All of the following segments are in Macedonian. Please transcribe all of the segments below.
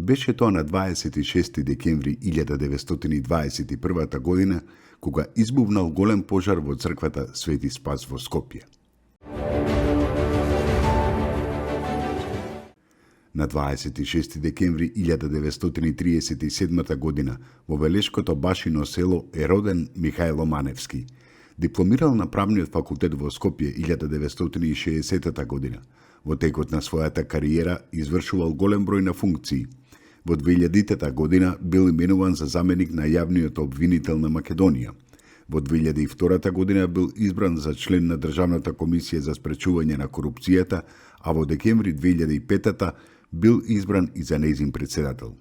Беше тоа на 26 декември 1921 година, кога избувнал голем пожар во црквата Свети Спас во Скопје. На 26 декември 1937 година во Велешкото башино село е роден Михајло Маневски. Дипломирал на правниот факултет во Скопје 1960 година. Во текот на својата кариера извршувал голем број на функции. Во 2000 година бил именуван за заменик на јавниот обвинител на Македонија. Во 2002 година бил избран за член на Државната комисија за спречување на корупцијата, а во декември 2005 бил избран и за нејзин председател.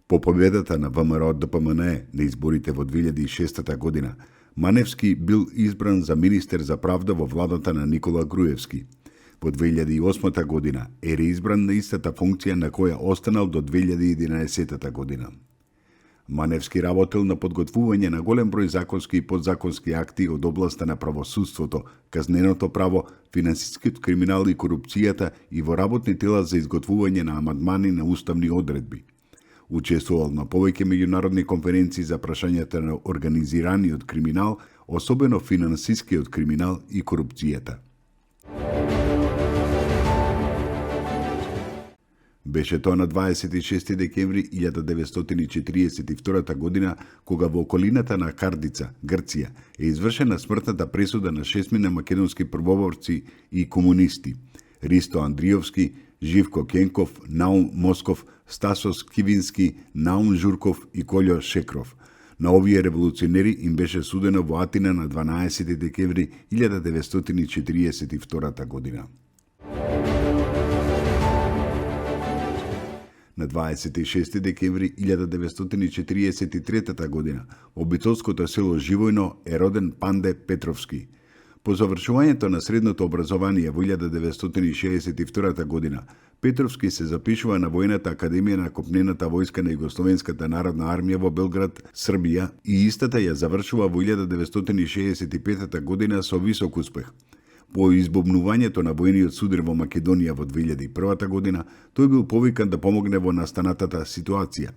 По победата на ВМРО ДПМНЕ на изборите во 2006 година, Маневски бил избран за министер за правда во владата на Никола Груевски. Во 2008 година е реизбран на истата функција на која останал до 2011 година. Маневски работел на подготвување на голем број законски и подзаконски акти од областа на правосудството, казненото право, финансискиот криминал и корупцијата и во работни тела за изготвување на амандмани на уставни одредби. Учествувал на повеќе меѓународни конференции за прашањата на организираниот криминал, особено финансискиот криминал и корупцијата. Беше тоа на 26 декември 1942 година, кога во околината на Кардица, Грција, е извршена смртната пресуда на 6 македонски првоборци и комунисти: Ристо Андриовски, Живко Кенков, Наум Москов, Стасос Кивински, Наум Журков и Колјо Шекров. На овие револуционери им беше судено во Атина на 12 декември 1942 година. На 26 декември 1943 година во битолското село Живојно е роден Панде Петровски. По завршувањето на средното образование во 1962 година, Петровски се запишува на Војната академија на копнената војска на Југословенската народна армија во Белград, Србија, и истата ја завршува во 1965 година со висок успех. По избомнувањето на војниот судар во Македонија во 2001 година, тој бил повикан да помогне во настанатата ситуација.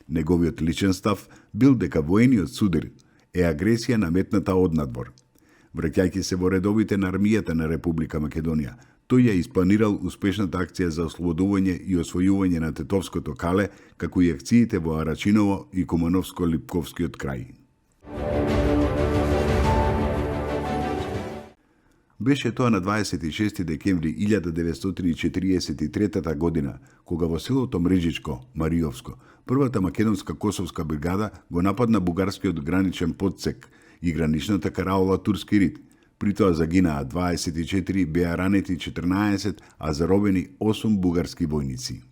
Неговиот личен став бил дека војниот судар е агресија наметната однадвор. Враќајќи се во редовите на армијата на Република Македонија, тој ја испланирал успешната акција за ослободување и освојување на Тетовското кале, како и акциите во Арачиново и Кумановско-Липковскиот крај. Беше тоа на 26 декември 1943 година, кога во селото Мрежичко, Мариовско, првата македонска косовска бригада го нападна бугарскиот граничен подсек и граничната караола Турски Рид. При тоа загинаа 24, беа ранети 14, а заробени 8 бугарски војници.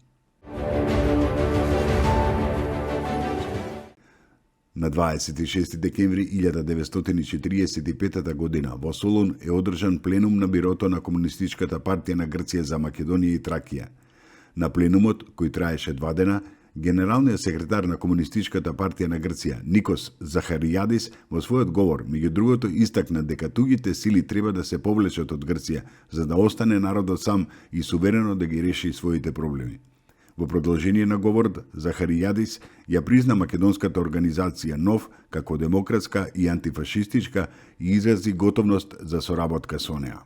На 26 декември 1945 година во Солун е одржан пленум на бирото на Комунистичката партија на Грција за Македонија и Тракија. На пленумот, кој траеше 2 дена, генералниот секретар на Комунистичката партија на Грција, Никос Захаријадис, во својот говор, меѓу другото, истакна дека туѓите сили треба да се повлечат од Грција, за да остане народот сам и суверено да ги реши своите проблеми. Во продолжение на говорот, Захаријадис ја призна македонската организација НОВ како демократска и антифашистичка и изрази готовност за соработка со неа.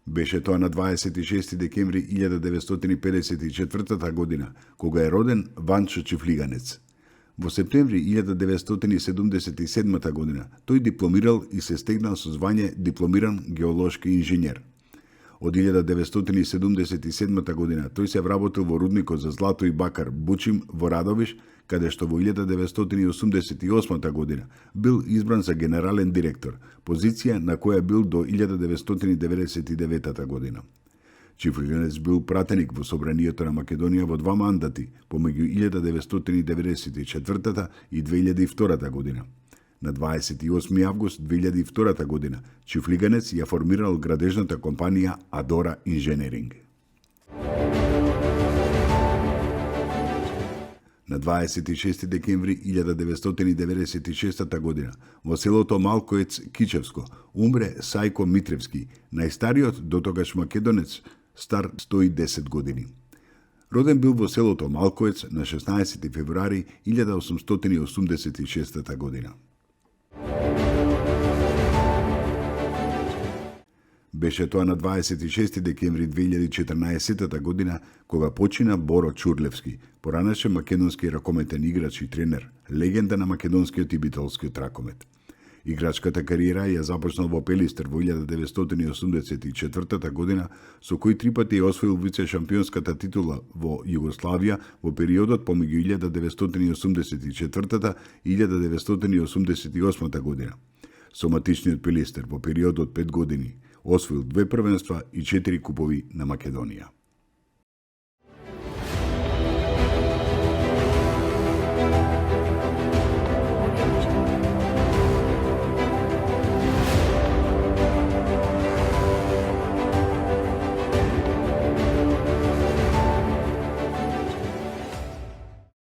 Беше тоа на 26 декември 1954 година, кога е роден Ванчо Чифлиганец. Во септември 1977 година тој дипломирал и се стегнал со звање дипломиран геолошки инженер. Од 1977 година тој се вработил во рудникот за злато и бакар Бучим во Радовиш, каде што во 1988 година бил избран за генерален директор, позиција на која бил до 1999 година. Чифлиганец бил пратеник во Собранието на Македонија во 2 мандати, помеѓу 1994 и 2002 година. На 28 август 2002 година Чифлиганец ја формирал градежната компанија Адора Инженеринг. На 26 декември 1996 година во селото Малкоец, Кичевско, умре Сајко Митревски, најстариот дотогаш македонец, стар 110 години. Роден бил во селото Малкоец на 16 февруари 1886 година. Беше тоа на 26 декември 2014 година кога почина Боро Чурлевски, поранеше македонски ракометен играч и тренер, легенда на македонскиот и битолскиот ракомет. Играчката кариера ја започнал во Пелистер во 1984 година, со кој три пати освоил вице-шампионската титула во Југославија во периодот помеѓу 1984 и 1988 година. Со матичниот Пелистер во периодот 5 години освоил 2 првенства и 4 купови на Македонија.